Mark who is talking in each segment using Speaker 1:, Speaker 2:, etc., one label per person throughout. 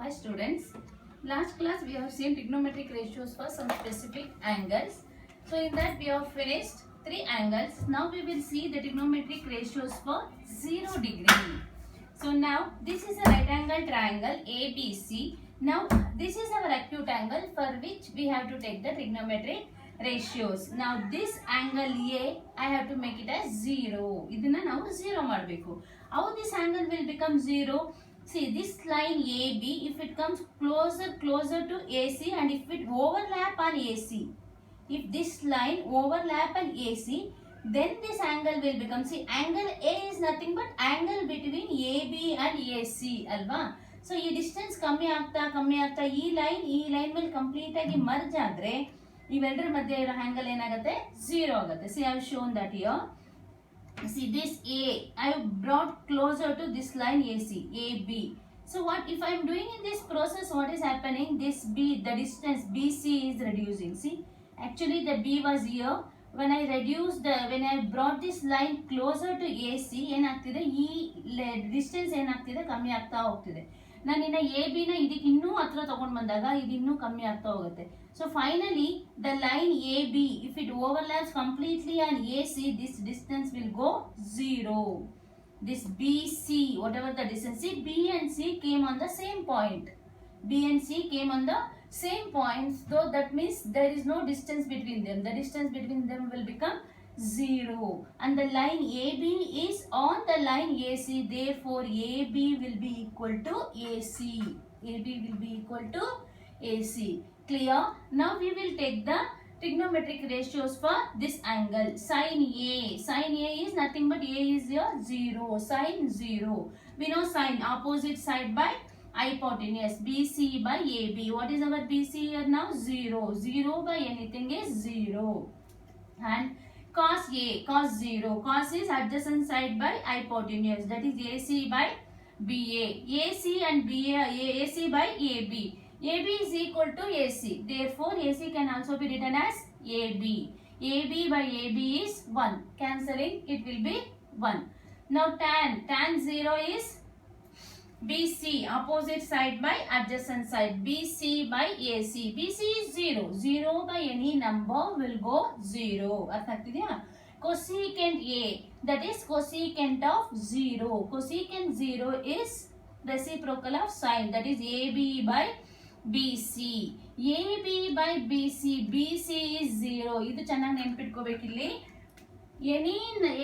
Speaker 1: Hi students, last class we have seen trigonometric ratios for some specific angles. So in that we have finished 3 angles. Now we will see the trigonometric ratios for 0 degree. So now this is a right angle triangle ABC. Now this is our acute angle for which we have to take the trigonometric ratios. Now this angle A I have to make it as 0. Idina now 0 ಮಾಡಬೇಕು. How this angle will become 0? See this line AB, if it comes closer to AC and if it overlap on AC, if this line overlap on AC, then this angle will become, see angle A is nothing but angle between AB and AC alva. So ಈ distance ಕಮ್ಮಿ ಆಗ್ತಾ ಈ line will complete ಆಗಿ merge ಆದ್ರೆ ಇವೆರಡರ ಮಧ್ಯೆ ಇರೋ angle ಏನಾಗುತ್ತೆ 0 ಆಗುತ್ತೆ. See I have shown that here. See this A, I have brought closer to this line AC, AB. So what if I am doing in this process, what is happening? This B, the distance BC is reducing. See, actually the B was here. When I brought this line closer to AC, ಏನಾಗ್ತಿದೆ ಈ distance ಏನಾಗ್ತಿದೆ ಕಮ್ಮಿ ಆಗ್ತಾ ಹೋಗ್ತಿದೆ. ನಾನು ಇನ್ನ AB ನ ಇದಕ್ಕೆ ಇನ್ನೂ ಹತ್ರ ತಗೊಂಡು ಬಂದಾಗ ಇದು ಇನ್ನೂ ಕಮ್ಮಿ ಆಗ್ತಾ ಹೋಗುತ್ತೆ. So finally the line AB, if it overlaps completely on AC, this distance will go 0. This BC, whatever the distance, see B and C came on the same point. B and C came on the same point, so that means there is no distance between them. The distance between them will become 0. And the line AB is on the line AC, therefore AB will be equal to AC. AB will be equal to AC. Clear? Now we will take the trigonometric ratios for this angle. Sin A. Sin A is nothing but A is your 0. Sin 0. We know sin opposite side by hypotenuse. BC by AB. What is our BC here now? 0. 0 by anything is 0. And cos A. Cos 0. Cos is adjacent side by hypotenuse. That is AC by BA. AC and BA. AC by AB. AB is equal to AC. Therefore, AC can also be written as AB. AB by AB is 1. Cancelling, it will be 1. Now tan 0 is BC, opposite side by adjacent side. BC by AC. BC is 0. 0 by any number will go 0. ಅರ್ಥ ಆಗ್ತಿದೆಯಾ? Cosecant A, that is cosecant of 0. Cosecant 0 is reciprocal of sin, that is AB by BC. AB by BC. BC is 0. ಇದು ಚೆನ್ನಾಗಿ ನೆನಪಿಟ್ಕೋಬೇಕಿಲ್ಲಿ.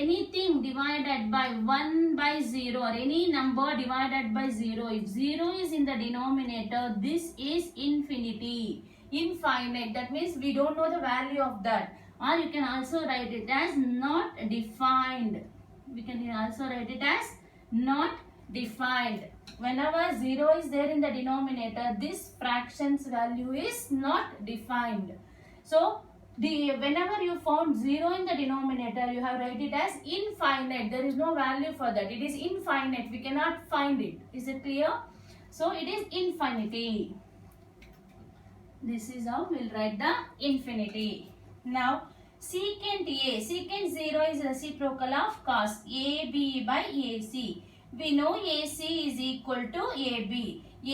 Speaker 1: Anything divided by 1 by 0 or any number divided by 0. If 0 is in the denominator, this is infinity. Infinite. That means we don't know the value of that. Or you can also write it as not defined. We can also write it as not defined. Whenever 0 is there in the denominator, this fraction's value is not defined. So, whenever you found 0 in the denominator, you have write it as infinite. There is no value for that. It is infinite. We cannot find it. Is it clear? So, it is infinity. This is how we will write the infinity. Now, secant A. Secant 0 is reciprocal of cos AB by AC. We know AC is equal to AB.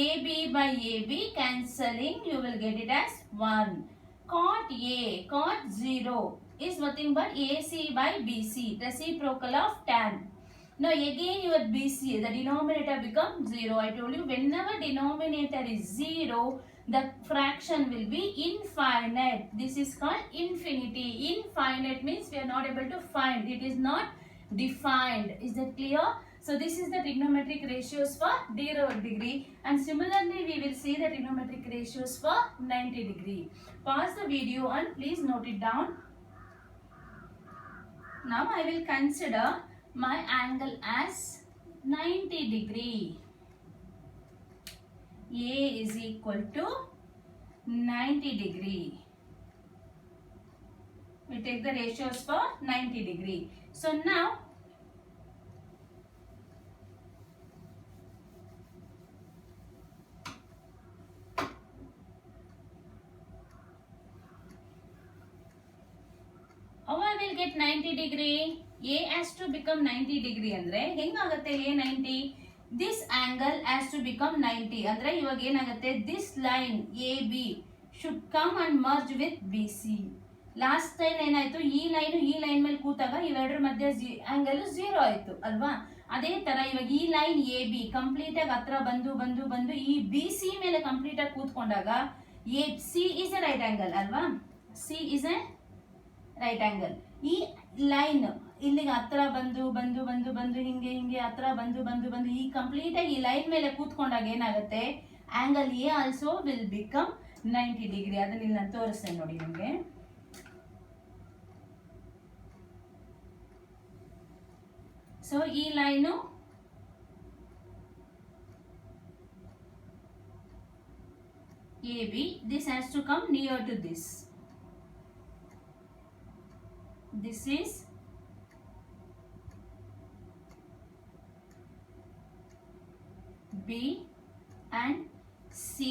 Speaker 1: AB by AB cancelling, you will get it as 1. Cot A, cot 0 is nothing but AC by BC, reciprocal of tan. Now again your BC, the denominator becomes 0. I told you whenever denominator is 0, the fraction will be infinite. This is called infinity. Infinite means we are not able to find. It is not defined. Is that clear? So this is the trigonometric ratios for 0 degree, and similarly we will see the trigonometric ratios for 90 degree. Pause the video and please note it down. Now I will consider my angle as 90 degree. A is equal to 90 degree. We take the ratios for 90 degree. So now how I will get 90 degree? A has to become 90 degree ಅಂದ್ರೆ ಹೆಂಗಾಗುತ್ತೆ A 90? This angle has to become 90 ಅಂದ್ರೆ ಇವಾಗ ಏನಾಗುತ್ತೆ, this line A B should come and merge with B C. Last time ಏನಾಯ್ತು, ಈ line ಮೇಲೆ ಕೂತಾಗ ಇವೆರಡರ ಮಧ್ಯೆ ಆಂಗಲ್ 0 ಆಯ್ತು ಅಲ್ವಾ. ಅದೇ ತರ ಇವಾಗ ಈ ಲೈನ್ ಎ ಬಿ ಕಂಪ್ಲೀಟ್ ಆಗಿ ಹತ್ರ ಬಂದು ಈ ಬಿ ಸಿ ಮೇಲೆ ಕಂಪ್ಲೀಟ್ ಆಗಿ ಕೂತ್ಕೊಂಡಾಗ A C is a right angle ಅಲ್ವಾ. C is a right angle. ಈ ಲೈನ್ ಇಲ್ಲಿಗೆ ಹತ್ರ ಬಂದು ಹಿಂಗೆ ಹತ್ರ ಬಂದು ಈ ಕಂಪ್ಲೀಟ್ ಆಗಿ ಈ ಲೈನ್ ಮೇಲೆ ಕೂತ್ಕೊಂಡಾಗ ಏನಾಗುತ್ತೆ, angle A also will become 90 degree. ಅದನ್ನ ಇಲ್ಲಿ ನಾನು ತೋರಿಸ್ತೇನೆ ನೋಡಿ ನಿಮಗೆ. ಸೊ ಈ line A B, this has to come near to this. This is B and C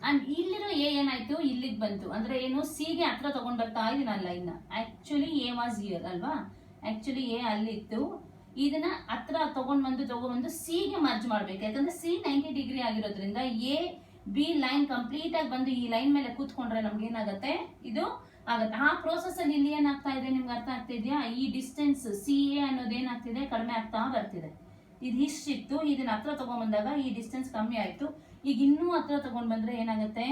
Speaker 1: and ಇಲ್ಲಿರೋ ಎ ಏನಾಯ್ತು, ಇಲ್ಲಿಗೆ ಬಂತು ಅಂದ್ರೆ ಏನು, ಸಿ ಗೆ ಹತ್ರ ತಗೊಂಡ್ ಬರ್ತಾ ಇದೀನಲ್ಲ line. Actually A was here ಅಲ್ವಾ, ಆಕ್ಚುಲಿ ಎ ಅಲ್ಲಿತ್ತು. ಇದನ್ನ ಹತ್ರ ತಗೊಂಡ್ ಬಂದು ಸಿ ಗೆ ಮರ್ಜ್ ಮಾಡ್ಬೇಕು. ಯಾಕಂದ್ರೆ ಸಿ 90 ಡಿಗ್ರಿ ಆಗಿರೋದ್ರಿಂದ ಎ ಬಿ ಲೈನ್ ಕಂಪ್ಲೀಟ್ ಆಗಿ ಬಂದು ಈ ಲೈನ್ ಮೇಲೆ ಕೂತ್ಕೊಂಡ್ರೆ ನಮ್ಗೆ ಏನಾಗುತ್ತೆ, ಇದು ಆಗುತ್ತೆ. ಆ ಪ್ರೋಸೆಸ್ ಅಲ್ಲಿ ಇಲ್ಲಿ ಏನಾಗ್ತಾ ಇದೆ ನಿಮ್ಗೆ ಅರ್ಥ ಆಗ್ತಿದ್ಯಾ, ಈ ಡಿಸ್ಟೆನ್ಸ್ ಸಿ ಎ ಅನ್ನೋದು ಏನಾಗ್ತಿದೆ, ಕಡಿಮೆ ಆಗ್ತಾ ಬರ್ತಿದೆ. ಇದು ಇಷ್ಟಿತ್ತು, ಇದನ್ನ ಹತ್ರ ತಗೊಂಡ್ ಬಂದಾಗ ಈ ಡಿಸ್ಟೆನ್ಸ್ ಕಮ್ಮಿ ಆಯ್ತು. ಈಗ ಇನ್ನೂ ಹತ್ರ ತಗೊಂಡ್ ಬಂದ್ರೆ ಏನಾಗುತ್ತೆ,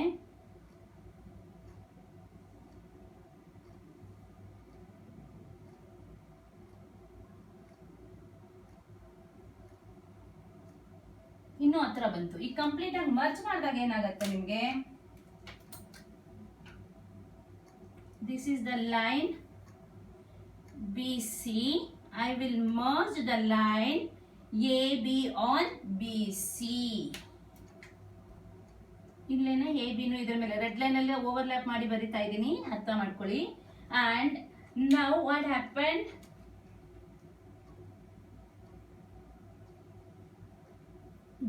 Speaker 1: ಇನ್ನೂ ಹತ್ರ ಬಂತು. ಈಗ ಕಂಪ್ಲೀಟ್ ಆಗಿ ಮರ್ಜ್ ಮಾಡಿದಾಗ ಏನಾಗುತ್ತೆ ನಿಮ್ಗೆ, this is the line BC. I will merge the line AB on BC. ಇಲ್ಲೇನೆ ಎ ಬಿನು ಇದ್ರ ಮೇಲೆ ರೆಡ್ ಲೈನ್ ಅಲ್ಲಿ ಓವರ್ಲ್ಯಾಪ್ ಮಾಡಿ ಬರಿತಾ ಇದ್ದೀನಿ, ಅರ್ಥ ಮಾಡ್ಕೊಳ್ಳಿ. and now what happened,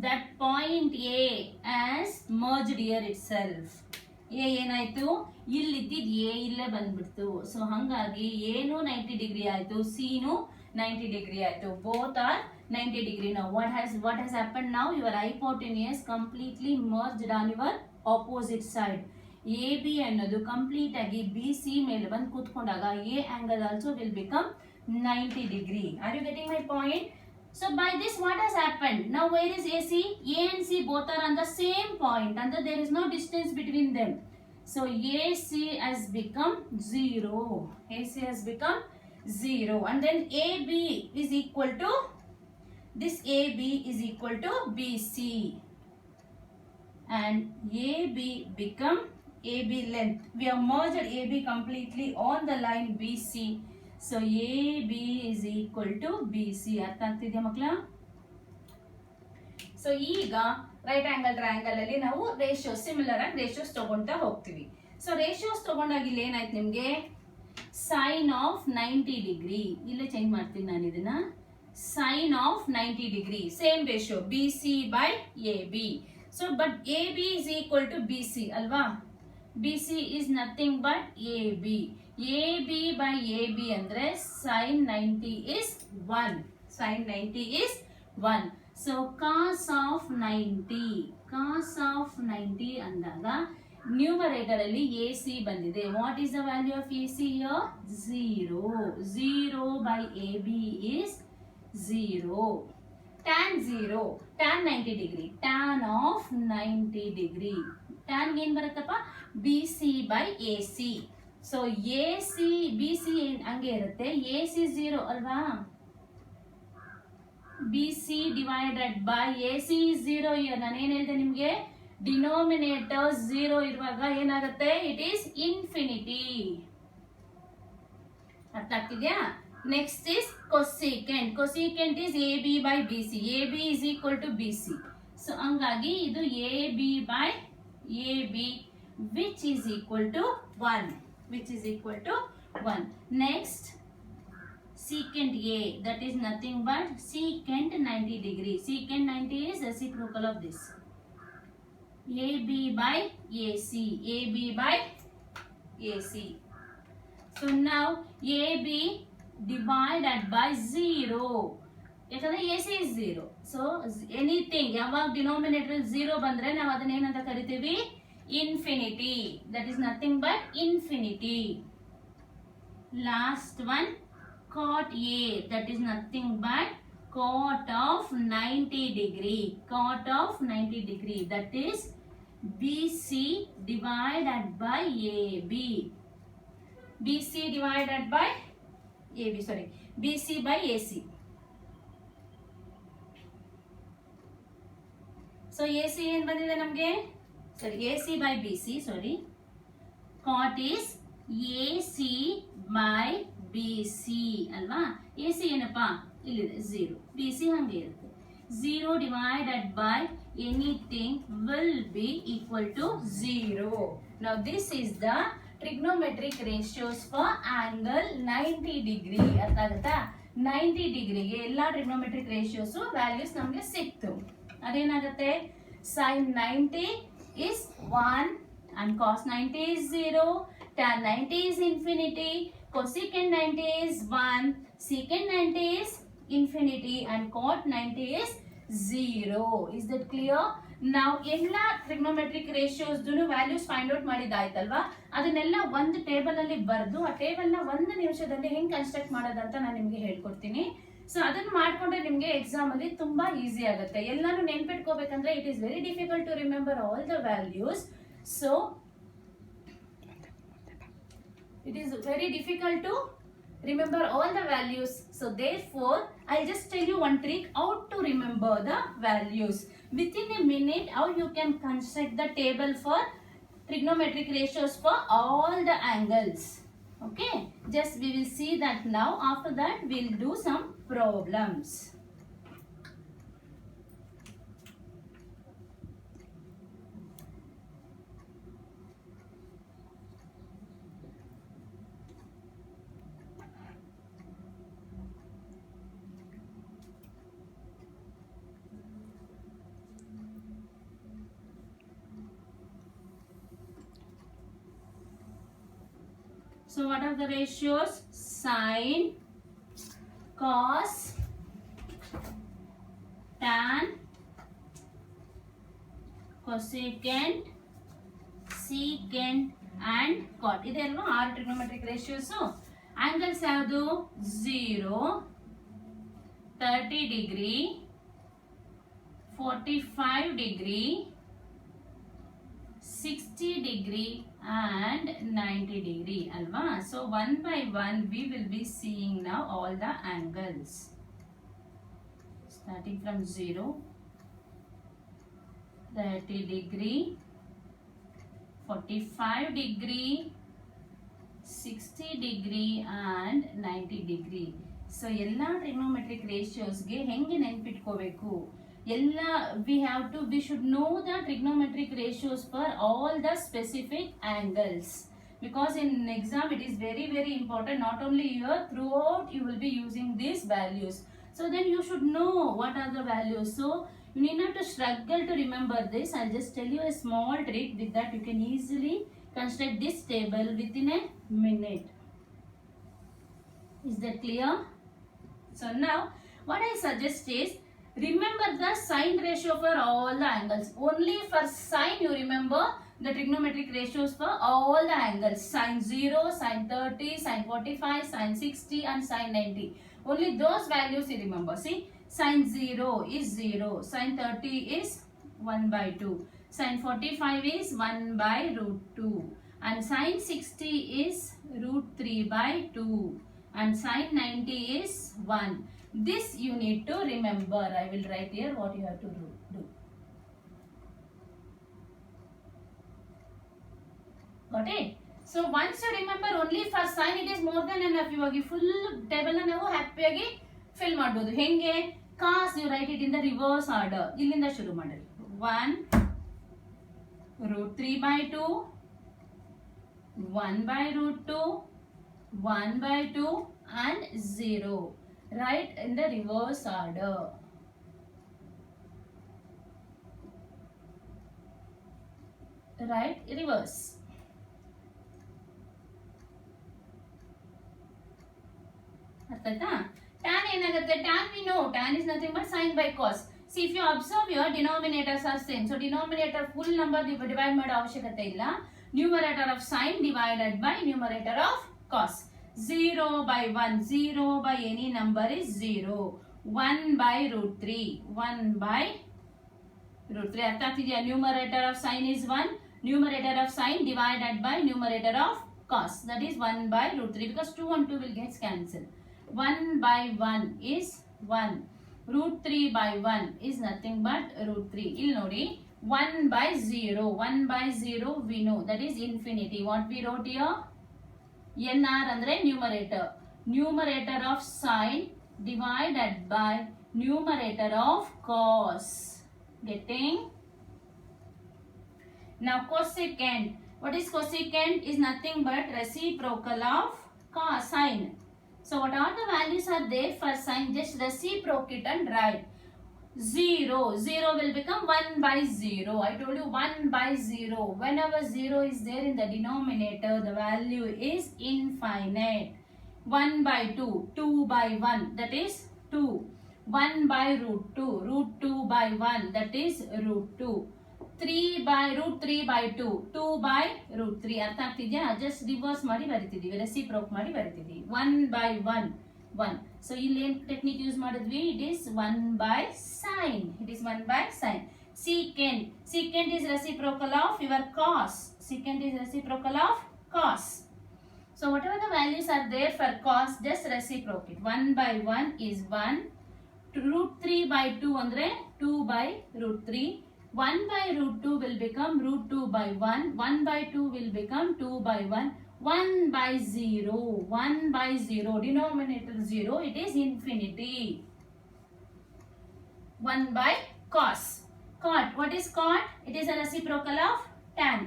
Speaker 1: that point A has merged here itself. A ಏನಾಯ್ತು, ಇಲ್ಲಿದ್ದಿದ್ ಎ ಇಲ್ಲೇ ಬಂದ್ಬಿಡ್ತು. ಸೊ ಹಂಗಾಗಿ ಏನು 90 ಡಿಗ್ರಿ ಆಯ್ತು, ಸಿನು 90 ಡಿಗ್ರಿ ಆಯ್ತು. Both are 90 degree. now what has happened now, your hypotenuse completely merged on your opposite side. A B ಅನ್ನೋದು complete ಆಗಿ B C ಮೇಲೆ ಬಂದು ಕೂತ್ಕೊಂಡಾಗ A angle also will become 90 degree. Are you getting my point? So by this what has happened, now where is AC? A and C both are on the same point and there is no distance between them. So AC has become 0. AC has become 0 and then AB is equal to, this AB is equal to BC and AB become AB length. We have merged AB completely on the line BC. So AB is equal to BC. ಅರ್ಥ ಆಗ್ತಿದ್ಯಾ ಮಕ್ಕಳ? So ಈಗ right angle triangle ಅಲ್ಲಿ ನಾವು ratios similar ಆಗಿ ratios ತಗೊಂತಾ ಹೋಗ್ತೀವಿ. So ratios ತಗೊಂಡಾಗ ಇಲ್ಲಿ ಏನಾಯ್ತು ನಿಮ್ಗೆ, ಸೈನ್ ಆಫ್ 90 ಡಿಗ್ರಿ. ಇಲ್ಲೇ ಚೇಂಜ್ ಮಾಡ್ತೀನಿ ನಾನು ಇದನ್ನ. Sine of 90 degree same ratio BC by AB. ಸೊ ಬಟ್ AB is equal to BC ಅಲ್ವಾ. BC is nothing but AB. AB by AB ಅಂದ್ರೆ sin 90 is 1. Sin 90 is 1. So cos of 90 ಅಂದಾಗ numerator ಅಲ್ಲಿ AC ಬಂದಿದೆ. What is the value of AC here? 0. 0 by AB is 0. Tan 0. Tan 90 degree. Tan of 90 degree. Tan ಏನ್ ಬರುತ್ತಪ್ಪ, BC by AC. So AC BC ಹಂಗೆ ಇರುತ್ತೆ, AC 0 ಅಲ್ವಾ. BC divided by AC is 0 here. ನಾನು ಏನ್ ಹೇಳಿದೆ ನಿಮ್ಗೆ, ಡಿನೋಮಿನೇಟರ್ 0 ಇರುವಾಗ ಏನಾಗುತ್ತೆ, ಇಟ್ ಈಸ್ ಇನ್ಫಿನಿಟಿ. ಅರ್ಥ ಆಗ್ತಿದ್ಯಾ? Next is cosecant. Cosecant is AB by BC. AB is equal to BC. So ಹಂಗಾಗಿ ಇದು AB by AB which is equal to 1. Which is equal to 1. Next, secant A, that is nothing but secant 90 degree. Secant 90 is reciprocal of this. AB by AC. AB by AC. So now AB divided by 0. ಯಾಕಂದ್ರೆ AC is 0. So anything ಯಾವಾಗ denominator 0 ಬಂದ್ರೆ ನಾವು ಅದನ್ನ ಏನಂತ ಕರಿತೀವಿ, infinity. That is nothing but infinity. Last one cot A, that is nothing but cot of 90 degree. Cot of 90 degree, that is BC divided by AB. BC divided by AB, sorry, BC by AC. So AC ಏನು ಬಂದಿದೆ ನಮಗೆ, sorry, AC by BC, sorry. Cot is AC by BC ಅಲ್ವಾ. AC ಏನಪ್ಪ ಇಲ್ಲಿದೆ 0, BC ಹಂಗೆ ಇರುತ್ತೆ. 0 divided by anything will be equal to 0. Now this is the trigonometric ratios for angle 90 degree. ಅರ್ಥ ಆಗುತ್ತಾ? 90 ಡಿಗ್ರಿಗೆ ಎಲ್ಲ trigonometric ratios ವ್ಯಾಲ್ಯೂಸ್ ನಮಗೆ ಸಿಕ್ತು. ಅದೇನಾಗುತ್ತೆ, sin 90 is 1 and cos 90 is 0, tan 90 is infinity, cosecant 90 is 1, secant 90 is infinity and cot 90 is 0. Is that clear? Now ಎಲ್ಲ trigonometric ratios values find out ಮಾಡಿದಾಯ್ತಲ್ವಾ, ಅದನ್ನೆಲ್ಲ ಒಂದು ಟೇಬಲ್ ಅಲ್ಲಿ ಬರೆದು ಆ ಟೇಬಲ್ ನ ಒಂದು ನಿಮಿಷದಲ್ಲಿ ಹೆಂಗ್ ಕನ್ಸ್ಟ್ರಕ್ಟ್ ಮಾಡೋದಂತ ನಾನು ನಿಮ್ಗೆ ಹೇಳ್ಕೊಡ್ತೀನಿ. ಸೊ ಅದನ್ನ ಮಾಡ್ಕೊಂಡ್ರೆ ನಿಮ್ಗೆ ಎಕ್ಸಾಮ್ ಅಲ್ಲಿ ತುಂಬಾ ಈಸಿ ಆಗುತ್ತೆ. ಎಲ್ಲಾನು ನೆನ್ಪಿಟ್ಕೋಬೇಕಂದ್ರೆ it is very difficult to remember all the values. So it is very difficult to remember all the values. So therefore I'll just tell you one trick how to remember the values. Within a minute how you can construct the table for trigonometric ratios for all the angles. Okay, just we will see that now. After that we'll do some problems. So what are the ratios? Sin, cos, tan, cosecant, secant and cot. ಇದೆಲ್ಲ 6 trigonometric ratios. Angles ಯಾವುದು? 0, 30 degree, 45 degree, 60 degree and 90 degree alva. So one by one we will be seeing now all the angles starting from 0, 30 degree, 45 degree, 60 degree and 90 degree. So ಎಲ್ಲ trigonometric ratios ಗೆ ಹೆಂಗೆ ನೆನಪಿಟ್ಕೋಬೇಕು ಎಲ್ಲ, we should know the trigonometric ratios for all the specific angles, because in exam it is very very important. Not only here, throughout you will be using these values. So then you should know what are the values. So you need not to struggle to remember this. I'll just tell you a small trick. With that you can easily construct this table within a minute. Is that clear? So now what I suggest is, remember the sine ratio for all the angles. Only for sine you remember the trigonometric ratios for all the angles. Sine 0, sine 30, sine 45, sine 60 and sine 90. Only those values you remember. See, sine 0 is 0, sine 30 is 1 by 2, sine 45 is 1 by root 2 and sine 60 is root 3 by 2 and sine 90 is 1. This you need to remember. I will write here what you have to do. Got it? So once you remember only for sine, it is more than enough. You agi full table na ನಾವು happy ಆಗಿ fill ಮಾಡಬಹುದು. ಹೆಂಗೆ? cos you write it in the reverse order. ಇಲ್ಲಿಂದ ಶುರು ಮಾಡಿ. 1 root 3 by 2, 1 by root 2, 1 by 2 and 0. Write in the reverse order. Write reverse. ಅರ್ಥಾಯ್ತಾ? tan ಏನಾಗುತ್ತೆ? tan we know, tan is nothing but sin by cos. See, if you observe here, denominators are same. So denominator full number divide ಮಾಡಿ ಅವಶ್ಯಕತೆ ಇಲ್ಲ. Numerator of sine divided by numerator of cos. 0 by 1, 0 by any number is 0. 1 by root 3, 1 by root 3. ಅರ್ಥ ಆಗ್ತಿದೆಯಾ? Numerator of sine is 1. Numerator of sine divided by numerator of cos. That is 1 by root 3 because 2 and 2 will get cancelled. 1 by 1 is 1. Root 3 by 1 is nothing but root 3. ಇಲ್ಲಿ ನೋಡಿ 1 by 0. 1 by 0 we know that is infinity. What we wrote here? NR andre numerator. Numerator of sine divided by numerator of cos. Getting? Now cosecant. What is cosecant? Is nothing but reciprocal of cos sine. So what are the values are there for sine? Just reciprocate and write. 0. 0 will become 1 by 0. I told you 1 by 0. Whenever 0 is there in the denominator, the value is infinite. 1 by 2. 2 by 1. That is 2. 1 by root 2. Root 2 by 1. That is root 2. 3 by root 3 by 2. 2 by root 3. ಅರ್ಥ ಆಗ್ತಿದ್ಯಾ? Just reverse ಮಾಡಿ ಬರಿತಿದ್ದೀವಿ, ರೆಸಿಪ್ರೋಕ್ ಮಾಡಿ ಬರಿತಿದ್ದೀವಿ. 1 by 1, 1. So ಇಲ್ಲಿ ಏನು technique use ಮಾಡಿದ್ವಿ? It is 1 by sine. It is 1 by sine. Secant. Secant is reciprocal of your cos. Secant is reciprocal of cos. So whatever the values are there for cos, just reciprocate. 1 by 1 is 1. Root 3 by 2 andre 2 by root 3. 1 by root 2 will become root 2 by 1. 1 by 2 will become 2 by 1. 1 by 0. 1 by 0. Denominator 0. It is infinity. 1 by cos. Cot. What is cot? It is a reciprocal of tan.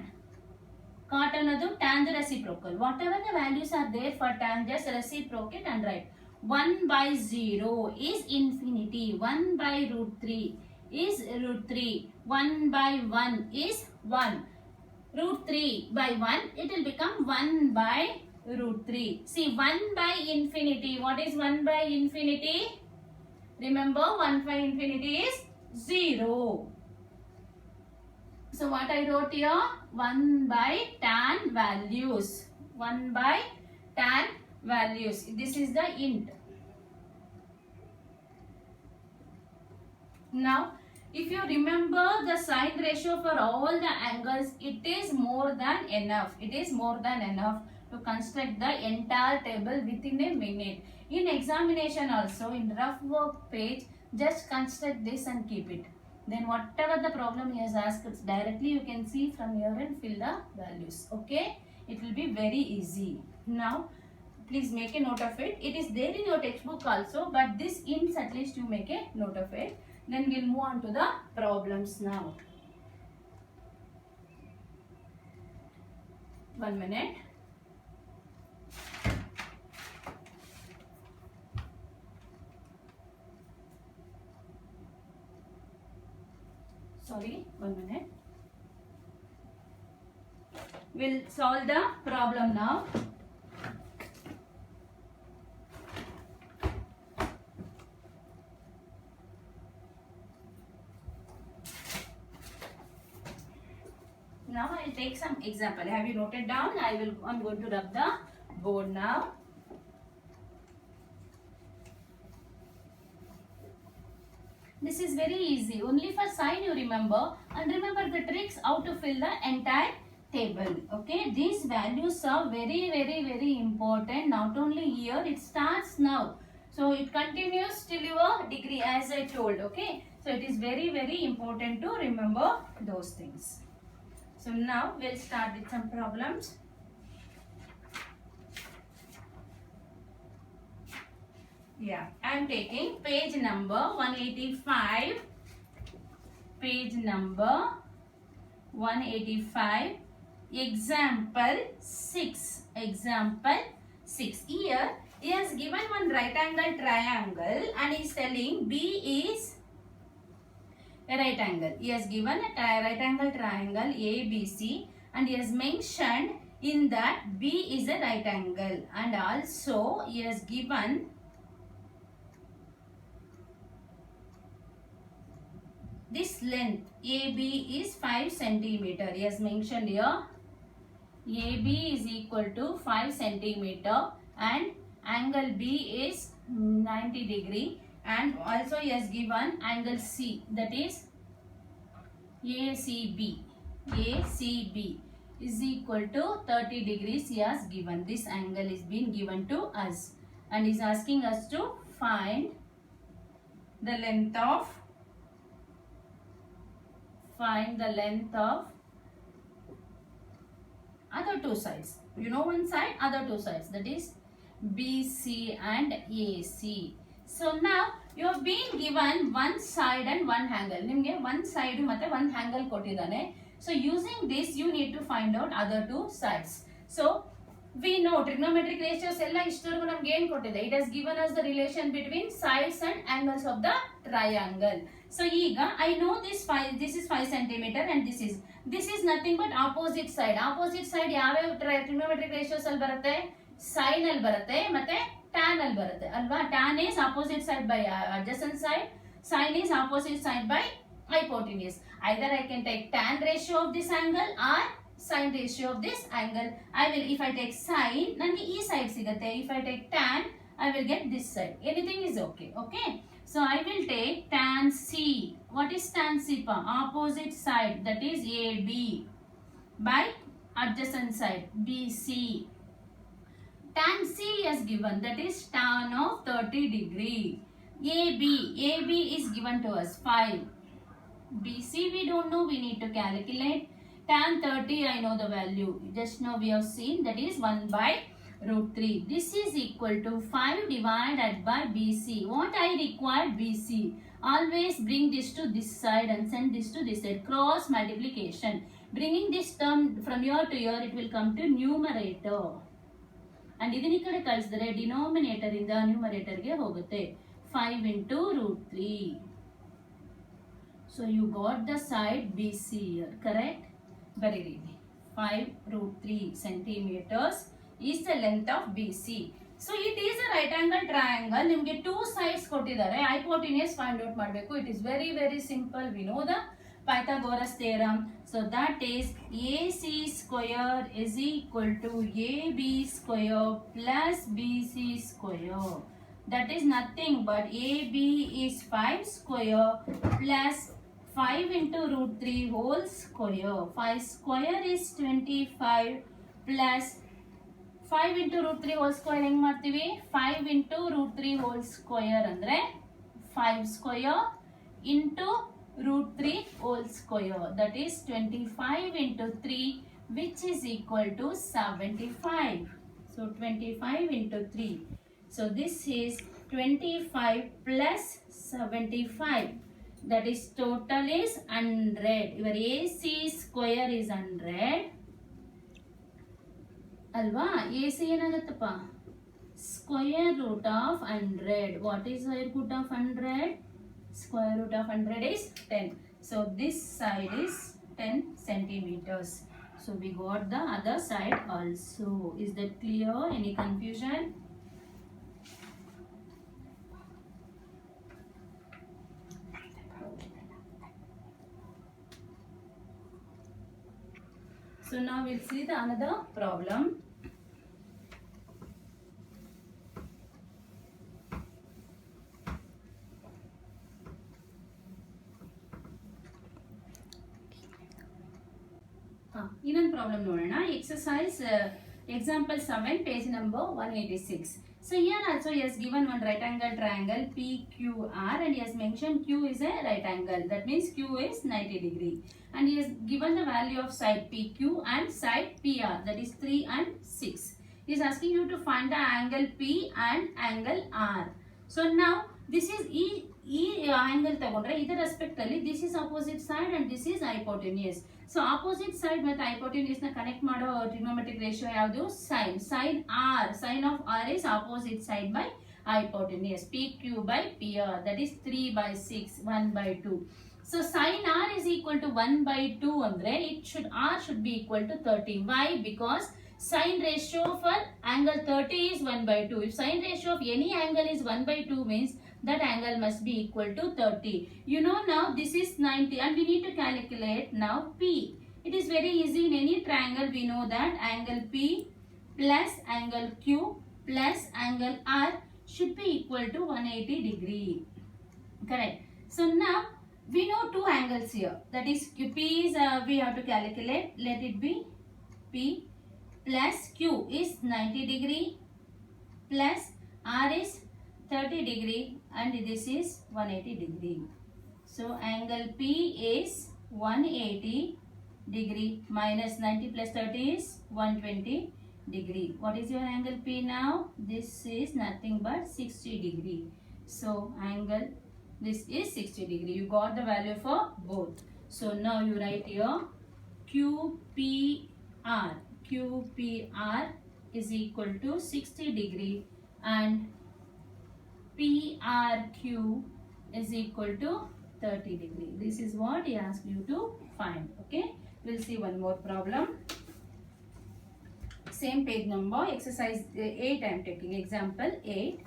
Speaker 1: Cot another tan the reciprocal. Whatever the values are there for tan, just reciprocate and write. 1 by 0 is infinity. 1 by root 3 is root 3. 1 by 1 is 1. Root 3 by 1, it will become 1 by root 3. See, 1 by infinity. What is 1 by infinity? Remember, 1 by infinity is 0. So what I wrote here? 1 by tan values. 1 by tan values. This is the int. Now, if you remember the sine ratio for all the angles, it is more than enough. It is more than enough to construct the entire table within a minute. In examination also, in rough work page, just construct this and keep it. Then whatever the problem he has asked, it's directly you can see from here and fill the values. Okay? It will be very easy. Now, please make a note of it. It is there in your textbook also, but this hints at least you make a note of it. Then we'll move on to the problems now. 1 minute. Sorry, 1 minute. We'll solve the problem now. Now I will take some example. Have you noted down? I'm going to rub the board now. This is very easy. Only for sine you remember, and remember the tricks how to fill the entire table. Okay, these values are very, very, very important. Not only here, it starts now. So it continues till your degree, as I told. Okay, so it is very, very important to remember those things. So now we'll start with some problems. Yeah, I am taking page number 185. Page number 185. Example 6. Example 6. Here he has given one right angle triangle and he is telling B is a right angle. He has given a right angle triangle ABC and he has mentioned in that B is a right angle, and also he has given this length AB is 5 centimeter. Yes, mentioned here. AB is equal to 5 centimeter and angle B is 90 degree, and also he has given angle C, that is ACB. ACB is equal to 30 degrees he has given. This angle is being given to us and is asking us to find the length of other two sides. You know one side, other two sides, that is BC and AC. So now you have been given one side and one angle. Nimge one side matte one angle kottidane. So using this you need to find out other two sides. So we know trigonometric ratios ella ishtoreಗೂ ನಮಗೆ ಏನು ಕೊಟ್ಟಿದೆ. It has given us the relation between sides and angles of the triangle. So ಈಗ I know this is 5 centimeter and this is nothing but opposite side. Opposite side ಯಾವ trigonometric ratios ಅಲ್ಲಿ ಬರುತ್ತೆ? Sin ಅಲ್ಲಿ ಬರುತ್ತೆ ಮತ್ತೆ tan ಅಲ್ಲಿ ಬರುತ್ತೆ ಅಲ್ವಾ? Tan is opposite side by adjacent side, sin is opposite side by hypotenuse. Either I can take tan ratio of this angle or sin ratio of this angle. If I take sin, ನನಗೆ ಈ side ಸಿಗುತ್ತೆ. If I take tan, I will get this side. Anything is okay. Okay. So I will take tan C. What is tan C? Opposite side, that is AB by adjacent side BC. Tan C is given, that is tan of 30 degree. AB is given to us 5. BC we don't know, we need to calculate. Tan 30 I know the value. Just now we have seen, that is 1 by root 3. This is equal to 5 divided by BC. What I require BC. Always bring this to this side and send this to this side. Cross multiplication. Bringing this term from here to here, it will come to numerator. And ಇದನ್ನ ಈ ಕಡೆ ಕಳಿಸಿದ್ರೆ denominator ಇಂದ numerator ಗೆ ಹೋಗುತ್ತೆ. 5 into root 3. So you got the side BC here, correct? Very easy. 5 root 3 centimeters is the length of BC. So it is a right angle triangle. ನಿಮಗೆ two sides ಕೊಟ್ಟಿದ್ದಾರೆ. Hypotenuse find out ಮಾಡಬೇಕು. It is very very simple. We know the Pythagoras theorem. So that is AC square is equal to AB square plus BC square. That is nothing but AB is 5 square plus 5 into root 3 whole square. 5 square is 25 plus 5 into root 3 whole square ಹೆಂಗ್ ಮಾಡ್ತೀವಿ? 5 into root 3 whole square ಅಂದ್ರೆ 5 square into root 3 whole square, that is 25 into 3, which is equal to 75. So 25 into 3. So this is 25 plus 75. That is total is 100. Your AC square is 100. Alva? AC ಏನಾಗುತ್ತಪ್ಪ? Square root of 100. What is square root of 100? Square root of 100 is 10. So this side is 10 centimeters. So we got the other side also. Is that clear? Any confusion? So now we'll see the another problem. ಇನ್ನೊಂದು problem ನೋಡೋಣ. Exercise example 7 page number 186. So here also he has given one right angle triangle PQR and he has mentioned Q is a right angle, that means Q is 90 degree, and he has given the value of side PQ and side PR, that is 3 and 6. He is asking you to find the angle P and angle R. So now this is ಈ angle ತಗೊಂಡ್ರೆ ಇದರ respect ಅಲ್ಲಿ this is opposite side and this is hypotenuse. So opposite side ಮತ್ತು hypotenuse ನ connect ಮಾಡೋ trigonometric ratio ಯಾವುದು? Sin. Sin R. Sin of R is opposite side by hypotenuse. PQ by PR, that is 3 by 6, 1 by 2. So sin R is equal to 1 by 2 andre R should be equal to 30. Why? Because sin ratio for angle 30 is 1 by 2. If sin ratio of any angle is 1 by 2 means that angle must be equal to 30. You know now this is 90 and we need to calculate now P. It is very easy. In any triangle we know that angle P plus angle Q plus angle R should be equal to 180 degree. Correct. So now we know two angles here. That is P is we have to calculate. Let it be P plus Q is 90 degree plus R is 30 degree and this is 180 degree. So angle P is 180 degree minus 90 plus 30 is 120 degree. What is your angle P now? This is nothing but 60 degree. So angle this is 60 degree. You got the value for both. So now you write here QPR. QPR is equal to 60 degree and PRQ is equal to 30 degree. This is what he asked you to find. Okay. We'll see one more problem. Same page number. Exercise 8 I am taking. Example 8.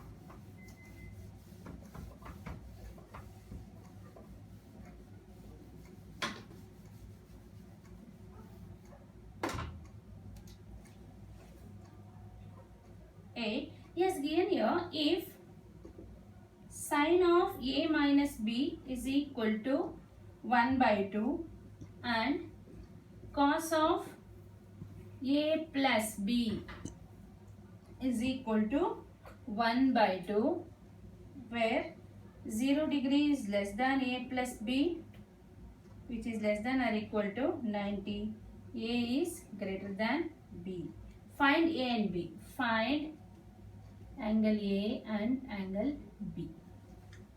Speaker 1: He has given here if sine of A minus B is equal to 1 by 2 and cos of A plus B is equal to 1 by 2 where 0 degree is less than A plus B which is less than or equal to 90. A is greater than B. Find A and B. Find angle A and angle B.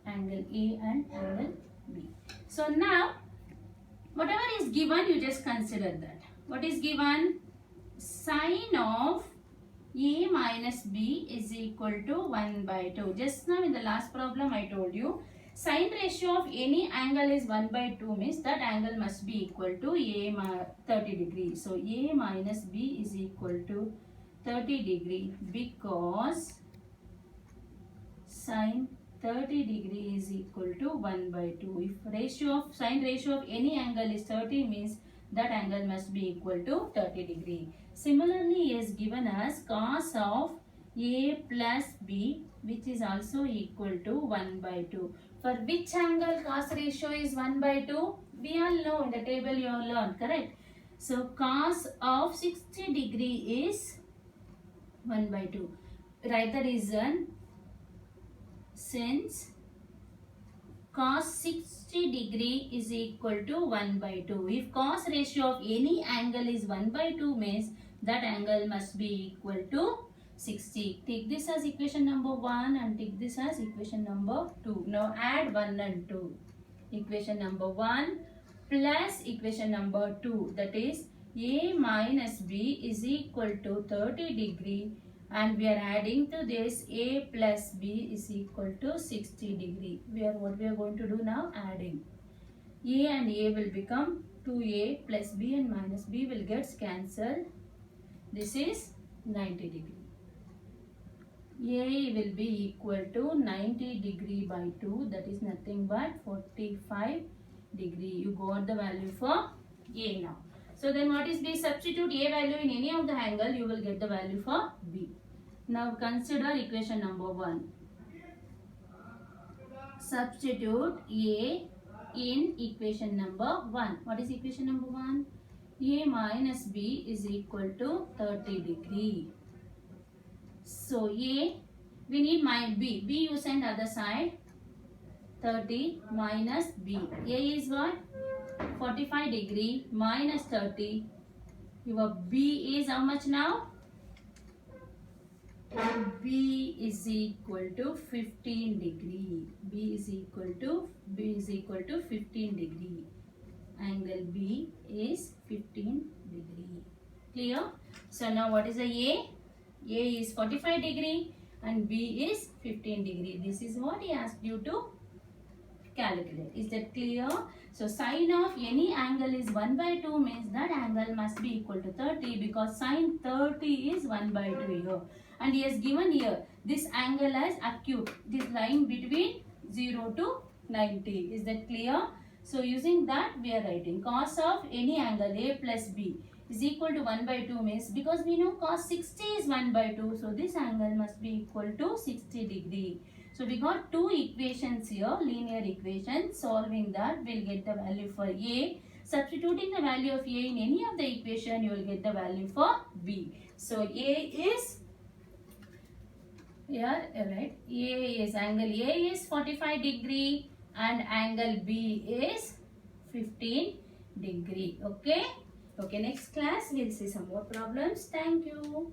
Speaker 1: Angle A and angle B. So now whatever is given you just consider that. What is given? Sine of A minus B is equal to 1 by 2. Just now in the last problem I told you sine ratio of any angle is 1 by 2 means that angle must be equal to A 30 degree. So A minus B is equal to 30 degree because sine 30 degree is equal to 1 by 2. If sine ratio of any angle is 30 means that angle must be equal to 30 degree. Similarly, he has given us cos of A plus B which is also equal to 1 by 2. For which angle cos ratio is 1 by 2? We all know in the table you all learned, correct? So cos of 60 degree is 1 by 2. Write the reason. Since cos 60 degree is equal to 1 by 2. If cos ratio of any angle is 1 by 2 means that angle must be equal to 60. Take this as equation number 1 and take this as equation number 2. Now add 1 and 2. Equation number 1 plus equation number 2, that is A minus B is equal to 30 degree and we are adding to this A plus B is equal to 60 degree. What we are going to do now? Adding. A and A will become 2A plus B and minus B will get cancelled. This is 90 degree. A will be equal to 90 degree by 2, that is nothing but 45 degree. You got the value for A now. So then what is B? Substitute A value in any of the angle, you will get the value for B. Now consider equation number 1. Substitute A in equation number 1. What is equation number 1? A minus B is equal to 30 degree. So A, we need my B. B you send other side. 30 minus B. A is what? 45 degree minus 30. Your B is how much now? B is equal to 15 degree. B is equal to 15 degree. Angle B is 15 degree. Clear? So now what is the A? A is 45 degree and B is 15 degree. This is what he asked you to calculate. Is that clear? So sine of any angle is 1 by 2 means that angle must be equal to 30 because sine 30 is 1 by 2 here. And he has given here this angle as acute. This line between 0 to 90. Is that clear? So using that we are writing cos of any angle A plus B is equal to 1 by 2 means, because we know cos 60 is 1 by 2. So this angle must be equal to 60 degree. So we got two equations here, linear equations. Solving that, we'll get the value for A. Substituting the value of A in any of the equation, you will get the value for B. So A is here, right? A is angle A is 45 degree and angle B is 15 degree. Okay. Okay, next class we'll see some more problems. Thank you.